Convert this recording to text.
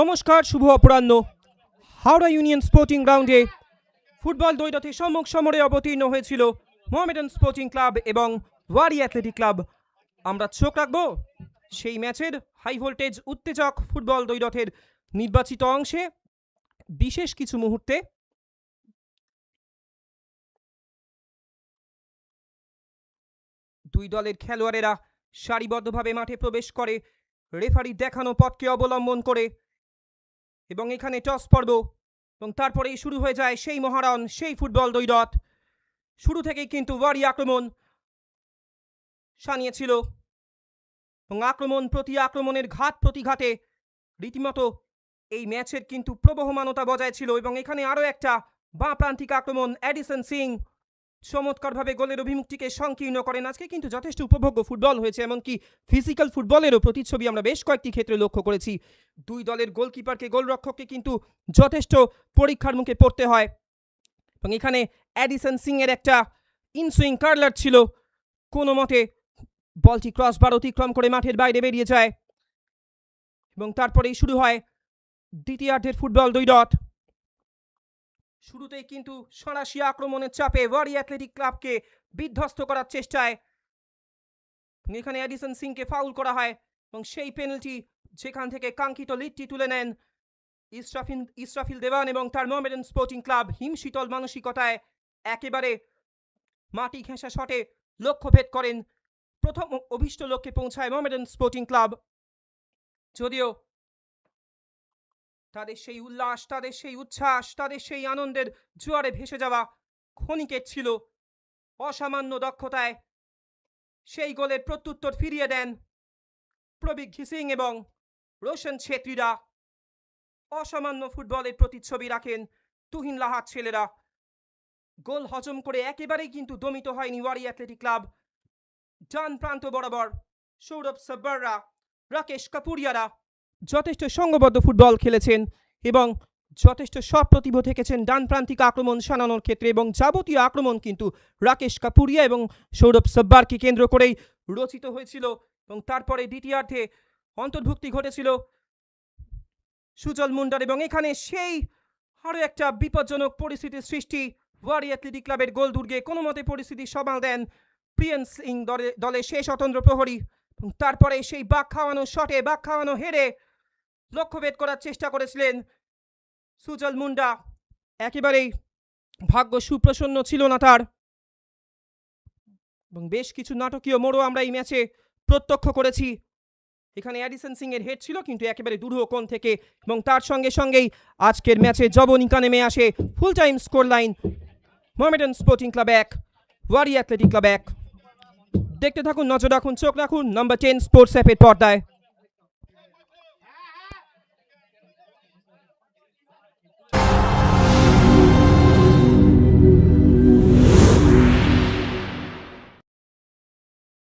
নমস্কার, শুভ অপরাহ্ন। Howrah union sporting গ্রাউন্ডে football দ্বৈরথে সম্মুখ সমরে অবতীর্ণ হয়েছিল মোহামেডান স্পোর্টিং ক্লাব এবং ওয়ারি অ্যাথলেটিক ক্লাব। আমরা চোখ রাখবো সেই ম্যাচের হাই ভোল্টেজ উত্তেজক ফুটবল দ্বৈরথের নির্বাচিত অংশে বিশেষ কিছু মুহূর্তে। দুই দলের খেলোয়াড়েরা সারিবদ্ধভাবে মাঠে প্রবেশ করে রেফারির দেখানো পথকে অবলম্বন করে, এবং এখানে টস পর্ব, এবং তারপরেই শুরু হয়ে যায় সেই মহারণ, সেই ফুটবল দ্বৈরথ। শুরু থেকেই কিন্তু ওয়ারি আক্রমণ সানিয়েছিল, এবং আক্রমণ প্রতি আক্রমণের ঘাত প্রতিঘাতে রীতিমতো এই ম্যাচের কিন্তু প্রবহমানতা বজায় ছিল। এবং এখানে আরও একটা বাঁ প্রান্তিক আক্রমণ, এডিসন সিং চমৎকারভাবে গোলের অভিমুখটিকে সংকীর্ণ করেন। আজকে কিন্তু যথেষ্ট উপভোগ্য ফুটবল হয়েছে, এমনকি ফিজিক্যাল ফুটবলেরও প্রতিচ্ছবি আমরা বেশ কয়েকটি ক্ষেত্রে লক্ষ্য করেছি। দুই দলের গোলকিপারকে, গোলরক্ষককে কিন্তু যথেষ্ট পরীক্ষার মুখে পড়তে হয়, এবং এখানে এডিসন সিং এর একটা ইনসুইং কার্লার ছিল, কোনো মতে বলটি ক্রসবার অতিক্রম করে মাঠের বাইরে বেরিয়ে যায়, এবং তারপরেই শুরু হয় দ্বিতীয়ার্ধের ফুটবল দ্বৈরথ। শুরুতেই কিন্তু সরাসরি আক্রমণের চাপে ওয়ারি অ্যাথলেটিক ক্লাবকে বিধ্বস্ত করার চেষ্টায় এখানে এডিসন সিংকে ফাউল করা হয়, এবং সেই পেনাল্টি যেখান থেকে কাঙ্ক্ষিত লিডটি তুলে নেন ইসরাফিল দেওয়ান এবং তার মোহামেডান স্পোর্টিং ক্লাব। হিমশীতল মানসিকতায় একেবারে মাটি ঘেঁষা শটে লক্ষ্যভেদ করেন, প্রথম অভিষ্ট লক্ষ্যে পৌঁছায় মোহামেডান স্পোর্টিং ক্লাব। যদিও তাদের সেই উল্লাস, তাদের সেই উচ্ছ্বাস, তাদের সেই আনন্দের জোয়ারে ভেসে যাওয়া ক্ষণিকের ছিল। অসামান্য দক্ষতায় সেই গোলের প্রত্যুত্তর ফিরিয়ে দেন প্রবীক ঘিসিং এবং রোশন ছেত্রীরা। অসামান্য ফুটবলের প্রতিচ্ছবি রাখেন তুহিন লাহার ছেলেরা। গোল হজম করে একেবারেই কিন্তু দমিত হয়নি ওয়ারি অ্যাথলেটিক ক্লাব। ডান প্রান্ত বরাবর সৌরভ সাব্বাররা, রাকেশ কাপুরিয়ারা যথেষ্ট সংঘবদ্ধ ফুটবল খেলেছেন এবং যথেষ্ট সপ্রতিভ থেকেছেন ডান প্রান্তিক আক্রমণ সানানোর ক্ষেত্রে, এবং যাবতীয় আক্রমণ কিন্তু রাকেশ কাপুরিয়া এবং সৌরভ সাব্বারকে কেন্দ্র করেই রচিত হয়েছিল। এবং তারপরে দ্বিতীয়ার্ধে অন্তর্ভুক্তি ঘটেছিল সুজল মুন্ডার, এবং এখানে সেই আরও একটা বিপজ্জনক পরিস্থিতির সৃষ্টি ওয়ারি অ্যাথলেটিক ক্লাবের গোল দুর্গে। কোনো মতে পরিস্থিতি সামাল দেন প্রিয়ান সিং দলের সেই স্বতন্ত্র প্রহরী, এবং তারপরে সেই বাঘ খাওয়ানো শটে, বাঘ খাওয়ানো হেরে লক্ষ্যভেদ করার চেষ্টা করেছিলেন সুজল মুন্ডা। একেবারেই ভাগ্য সুপ্রসন্ন ছিল না তার, এবং বেশ কিছু নাটকীয় মোড়ও আমরা এই ম্যাচে প্রত্যক্ষ করেছি। এখানে এডিসন সিং এর হেড ছিল কিন্তু একেবারে দূরহ কোণ থেকে, এবং তার সঙ্গে সঙ্গেই আজকের ম্যাচে জবনিকা নেমে আসে। Full time score line Mohammedan sporting club 1, ওয়ারি অ্যাথলেটিক ক্লাব 1। দেখতে থাকুন, নজর রাখুন, চোখ রাখুন নাম্বার 10 স্পোর্টস অ্যাপের পর্দায়।